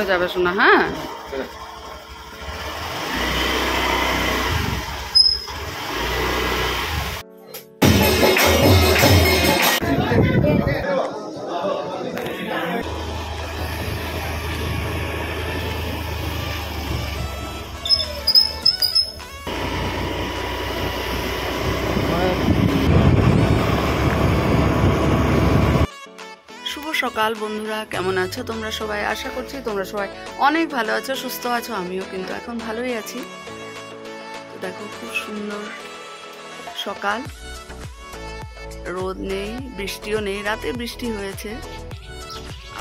করে যাবে শোনা। হ্যাঁ সকাল বন্ধুরা, কেমন আছো তোমরা সবাই? আশা করছি তোমরা সবাই অনেক ভালো আছো, সুস্থ আছো। আমিও কিন্তু এখন ভালোই আছি। তো দেখো খুব সুন্দর সকাল, রোদ নেই, বৃষ্টিও নেই, রাতে বৃষ্টি হয়েছে।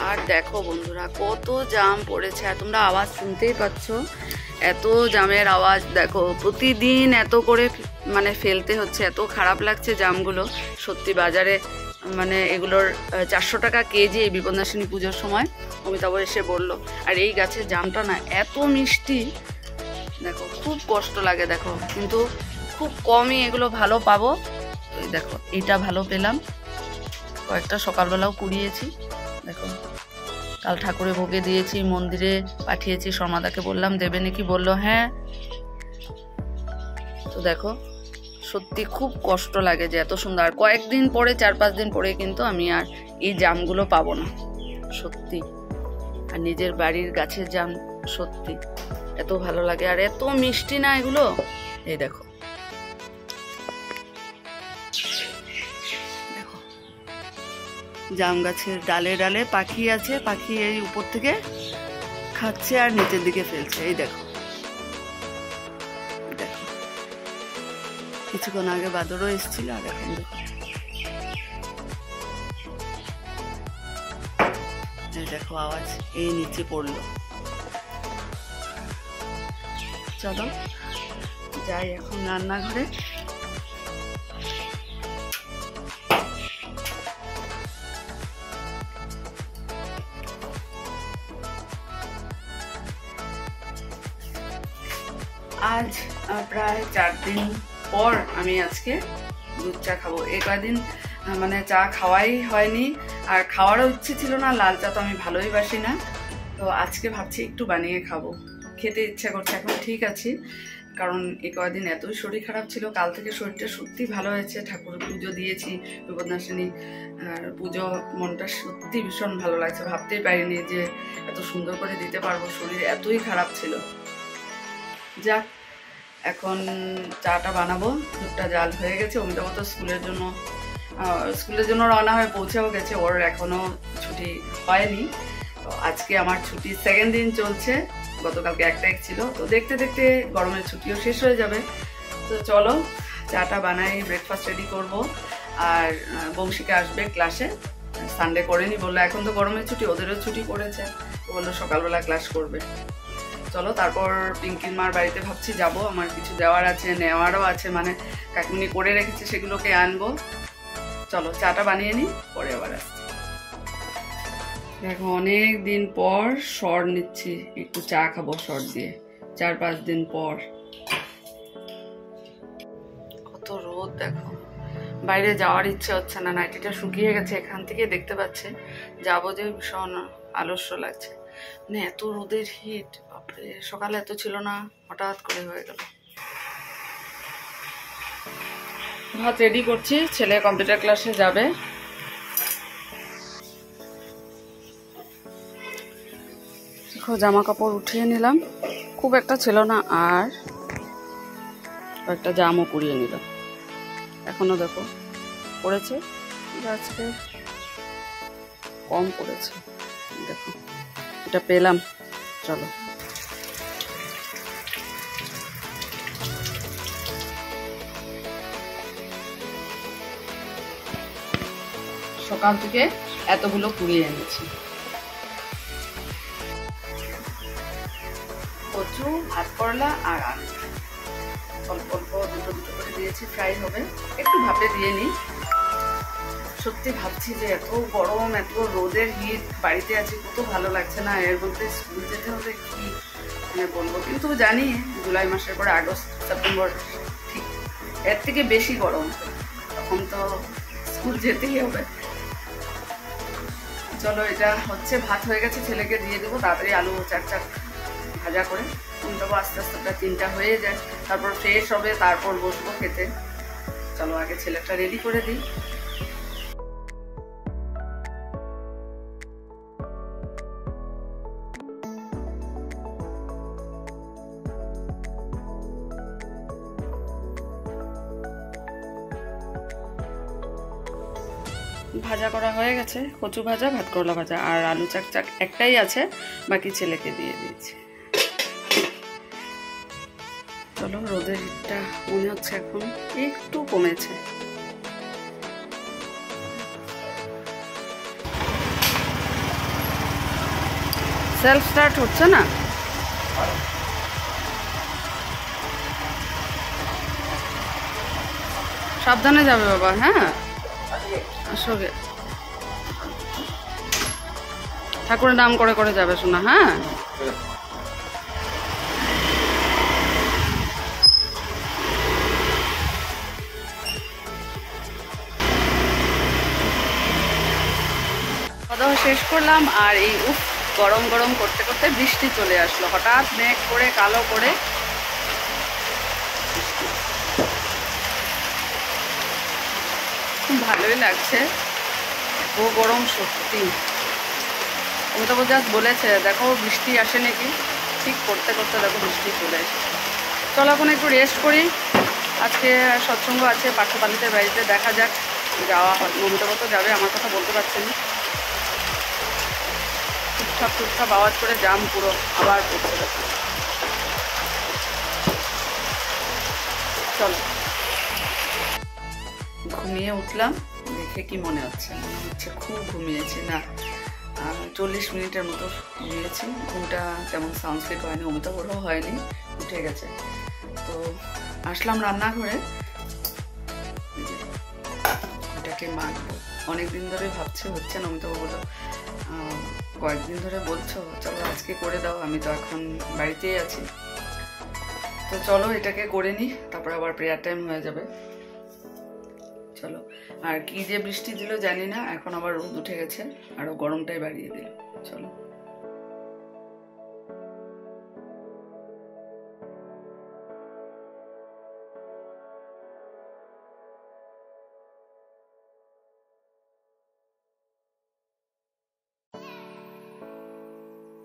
আর দেখো বন্ধুরা কত জাম পড়েছে, আর তোমরা আওয়াজ শুনতেই পাচ্ছ, এত জামের আওয়াজ। দেখো প্রতিদিন এত করে মানে ফেলতে হচ্ছে, এত খারাপ লাগছে জামগুলো সত্যি। বাজারে মানে এগুলোর 400 টাকা কেজি এই বিপন্নাসিনী পুজোর সময় অমিতাভ এসে বললো। আর এই গাছের জামটা না এত মিষ্টি, দেখো খুব কষ্ট লাগে। দেখো কিন্তু খুব কমই এগুলো ভালো পাবো। এই দেখো এইটা ভালো পেলাম, কয়েকটা সকালবেলাও কুড়িয়েছি। দেখো কাল ঠাকুরে ভোগে দিয়েছি, মন্দিরে পাঠিয়েছি, শর্মাদাকে বললাম দেবে নাকি, বললো হ্যাঁ। তো দেখো সত্যি খুব কষ্ট লাগে যে এত সুন্দর। আর কয়েকদিন পরে, 4-5 দিন পরে কিন্তু আমি আর এই জামগুলো পাবো না সত্যি। আর নিজের বাড়ির গাছের জাম সত্যি এত ভালো লাগে, আর এত মিষ্টি না এগুলো। এই দেখো দেখো জাম গাছের ডালে ডালে পাখি আছে, পাখি এই উপর থেকে খাচ্ছে আর নিচের দিকে ফেলছে। এই দেখো কিছুক্ষণ আগে বাদরও এসেছিল, আর এখন দেখো এই দেখো আওয়াজ এই নিচে পড়লো। চলো যাই এখন রান্নাঘরে। আজ প্রায় 4 দিন পর আমি আজকে দুধ চা খাবো। এই কয়েকদিন মানে চা খাওয়াই হয়নি, আর খাওয়ারও ইচ্ছে ছিল না। লাল চা তো আমি ভালোই বাসি না, তো আজকে ভাবছি একটু বানিয়ে খাবো, খেতে ইচ্ছা করছে। এখন ঠিক আছি, কারণ এই কয়েকদিন এতই শরীর খারাপ ছিল। কাল থেকে শরীরটা সত্যি ভালো হয়েছে, ঠাকুর পুজো দিয়েছি, বিপদনাশিনী পুজো, মনটা সত্যি ভীষণ ভালো লাগছে। ভাবতেই পারিনি যে এত সুন্দর করে দিতে পারবো, শরীর এতই খারাপ ছিল। যাক এখন চাটা বানাবো, দুধটা জাল হয়ে গেছে। অমিতাভ তো স্কুলের জন্য রওনা হয়ে পৌঁছেও গেছে, ওর এখনো ছুটি হয়নি। তো আজকে আমার ছুটির 2nd দিন চলছে, গতকালকে 1 তারিখ ছিল। তো দেখতে দেখতে গরমের ছুটিও শেষ হয়ে যাবে। তো চলো চাটা বানাই, ব্রেকফাস্ট রেডি করব। আর বংশিকা আসবে ক্লাসে, সানডে করেনি, বললো এখন তো গরমের ছুটি, ওদেরও ছুটি পড়েছে, তো বললো সকালবেলা ক্লাস করবে। চলো তারপর পিঙ্কির মার বাড়িতে ভাবছি যাব, আমার কিছু দেওয়ার আছে, নেওয়ারও আছে, মানে কাকিমনি করে রেখেছে, সেগুলোকে আনবো। চলো চাটা বানিয়ে নিই, পরে আবার আসছি। দেখো অনেক দিন পর শর্ট নিচ্ছি, একটু চা খাবো শর্ট দিয়ে, 4-5 দিন পর। কত রোদ দেখো, বাইরে যাওয়ার ইচ্ছে হচ্ছে না, নাইটিটা শুকিয়ে গেছে, এখান থেকে দেখতে পাচ্ছে। যাবো যে ভীষণ আলস্য লাগছে, মানে এত রোদের হিট, বাপরে। সকালে এত ছিল না, হঠাৎ করে হয়ে গেল। ভাত রেডি করছি, ছেলে কম্পিউটার ক্লাসে যাবে। দেখো জামা কাপড় উঠিয়ে নিলাম, খুব একটা ছিল না, আর কয়েকটা জামও কুড়িয়ে নিলাম। এখনো দেখো পড়েছে, আজকে কম পড়েছে। দেখো এটা পেলাম, চলো সকাল থেকে এতগুলো কুড়িয়ে এনেছি। কচু, ভাত করলা আর আলু, অল্প অল্প দুটো করে দিয়েছি, ফ্রাই হবে, একটু ভাপে দিয়ে নিই। সত্যি ভাবছি যে এত গরম, এত রোদের হিট, বাড়িতে আছি, কত ভালো লাগছে না। এর মধ্যে স্কুল যেতে হবে কি মানে বলবো, কিন্তু জানি জুলাই মাসের পরে আগস্ট সেপ্টেম্বর ঠিক এর থেকে বেশি গরম, তখন তো স্কুল যেতেই হবে। চলো এটা হচ্ছে, ভাত হয়ে গেছে, ছেলেকে দিয়ে দেবো তাড়াতাড়ি আলু চার ভাজা করে দেবো, আস্তে আস্তে 3টা হয়ে যায়, তারপর ফ্রেশ হবে, তারপর বসবো খেতে। চলো আগে ছেলেটা রেডি করে দিই। ভাজা করা হয়ে গেছে, কচু ভাজা, ভাত করলা ভাজা, আর আলু চাক একটাই আছে, বাকি ছেলেকে দিয়ে দিয়েছি। চলো, রোদের হিটটা মনে হচ্ছে এখন একটু কমেছে। সেলফ স্টার্ট হচ্ছে না। সাবধানে যাবে বাবা। হ্যাঁ, আসবে, ঠাকুরের নাম করে করে যাবে শোনা। হ্যাঁ, খাওয়া শেষ করলাম, আর এই গরম গরম করতে করতে বৃষ্টি চলে আসলো, হঠাৎ মেঘ করে কালো করে। খুব ভালোই লাগছে, ও গরম সত্যি। অমিতাভ জাস্ট বলেছে দেখো বৃষ্টি আসে নাকি, ঠিক করতে করতে দেখো বৃষ্টি চলে এসেছে। চলো এখন একটু রেস্ট করি, আজকে সৎসঙ্গ আছে পার্থপালিতের বাড়িতে, দেখা যাক যাওয়া হয়। অমিতাভ তো যাবে, আমার কথা বলতে পারছেন না, টুকটাপ আওয়াজ করে জাম পুরো আবার পড়তে দেখো। চলো, ঘুমিয়ে উঠলাম, দেখে কি মনে হচ্ছে? মনে হচ্ছে খুব ঘুমিয়েছি না, 40 মিনিটের মতো ঘুমিয়েছি। ঘুমটা তেমন সাউন্ড স্লিপ হয়নি, অমিতাভও হয়নি, উঠে গেছে। তো আসলাম রান্নাঘরে, এটাকে মাখবো। অনেকদিন ধরে ভাবছে, হচ্ছে না। অমিতাভ বললো কয়েকদিন ধরে বলছো, চলো আজকে করে দাও, আমি তো এখন বাড়িতেই আছি। তো চলো এটাকে করে নিই, তারপর আবার প্রেয়ার টাইম হয়ে যাবে। চলো, আর কি যে বৃষ্টি দিল জানি না, এখন আবার রোদ উঠে গেছে, আরো গরমটাই বাড়িয়ে দিল। চলো,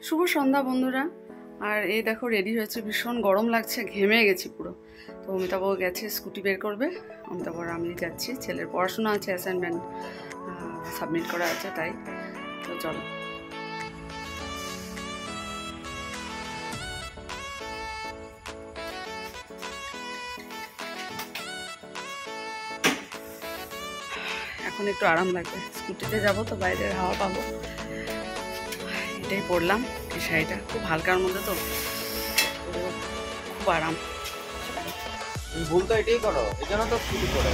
শুভ সন্ধ্যা বন্ধুরা। আর এই দেখো রেডি হয়েছে, ভীষণ গরম লাগছে, ঘেমে গেছি পুরো। তো অমিতাভ গেছে স্কুটি বের করবে, অমিতাভ আর আমি যাচ্ছি, ছেলের পড়াশোনা আছে, অ্যাসাইনমেন্ট সাবমিট করা আছে, তাই। তো চলো, এখন একটু আরাম লাগবে, স্কুটিতে যাবো তো বাইরের হাওয়া পাবো। এটাই পরলাম, এই শাড়িটা খুব হালকার মধ্যে, তো খুব আরাম। তুমি ভুল তো এটাই করো, এই জন্য তো স্কুটি করো।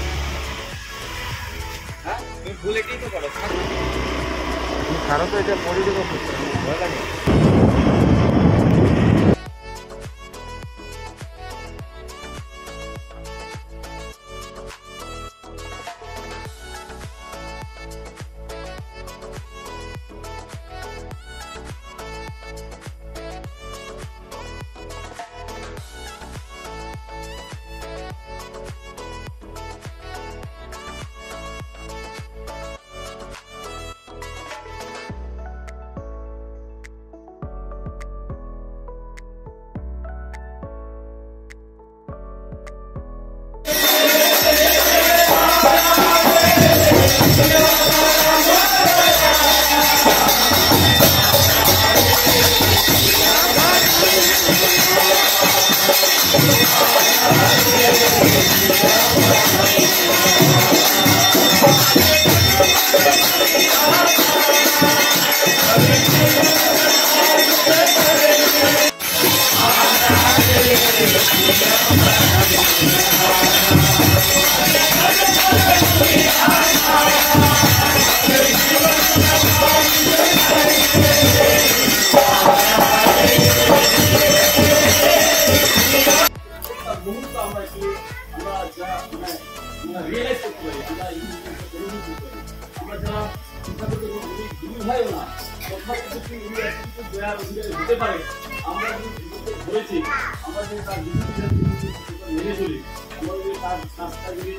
হ্যাঁ, তুমি ভুল এটাই তো করো, তুমি ছাড়ো তো, এটা পরে দেবো, ভয় লাগে। হতে পারে আমরা যদি বিদ্যুৎ ধরেছি আমরা যদি তার বিদ্যুৎ মেনে চলি আমরা যদি তার কাজটা যদি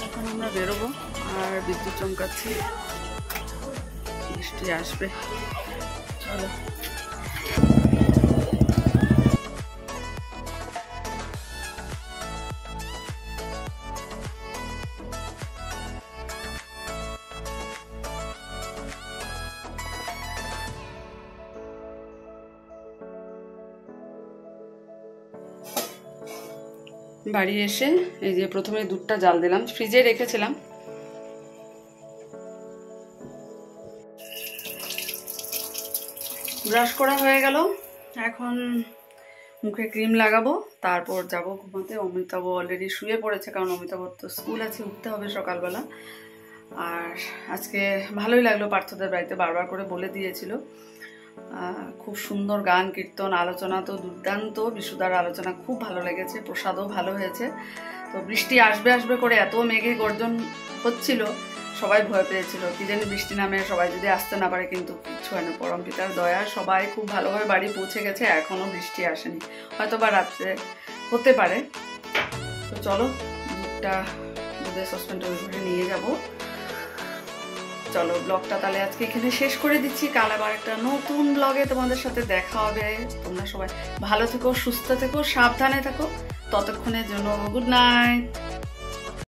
এখন আমরা বেরোবো আর বিদ্যুৎ চমকাচ্ছে, বৃষ্টি আসবে। চলো বাড়ি এসে এই যে প্রথমে দুধটা জাল দিলাম, ফ্রিজে রেখেছিলাম। ব্রাশ করা হয়ে গেল, এখন মুখে ক্রিম লাগাবো, তারপর যাব ঘুমাতে। অমিতাভ অলরেডি শুয়ে পড়েছে, কারণ অমিতাভর তো স্কুল আছে, উঠতে হবে সকালবেলা। আর আজকে ভালোই লাগলো, পার্থদের বাড়িতে বারবার করে বলে দিয়েছিল। খুব সুন্দর গান কীর্তন আলোচনা তো দুর্দান্ত, বিশুদার আলোচনা খুব ভালো লেগেছে, প্রসাদও ভালো হয়েছে। তো বৃষ্টি আসবে আসবে করে এত মেঘে গর্জন হচ্ছিল, সবাই ভয় পেয়েছিল কি জানি বৃষ্টি নামে সবাই যদি আসতে না পারে, কিন্তু কিছু হয় না, পরম পিতার দয়া, সবাই খুব ভালোভাবে বাড়ি পৌঁছে গেছে, এখনো বৃষ্টি আসেনি, হয়তো বা রাত্রে হতে পারে। তো চলো দুধটা দুধের সসপ্যানটা ওই ঘরে নিয়ে যাবো। চলো ব্লগটা তাহলে আজকে এখানে শেষ করে দিচ্ছি, কাল আবার একটা নতুন ব্লগে তোমাদের সাথে দেখা হবে। তোমরা সবাই ভালো থেকো, সুস্থ থেকো, সাবধানে থেকো, ততক্ষণের জন্য গুড নাইট।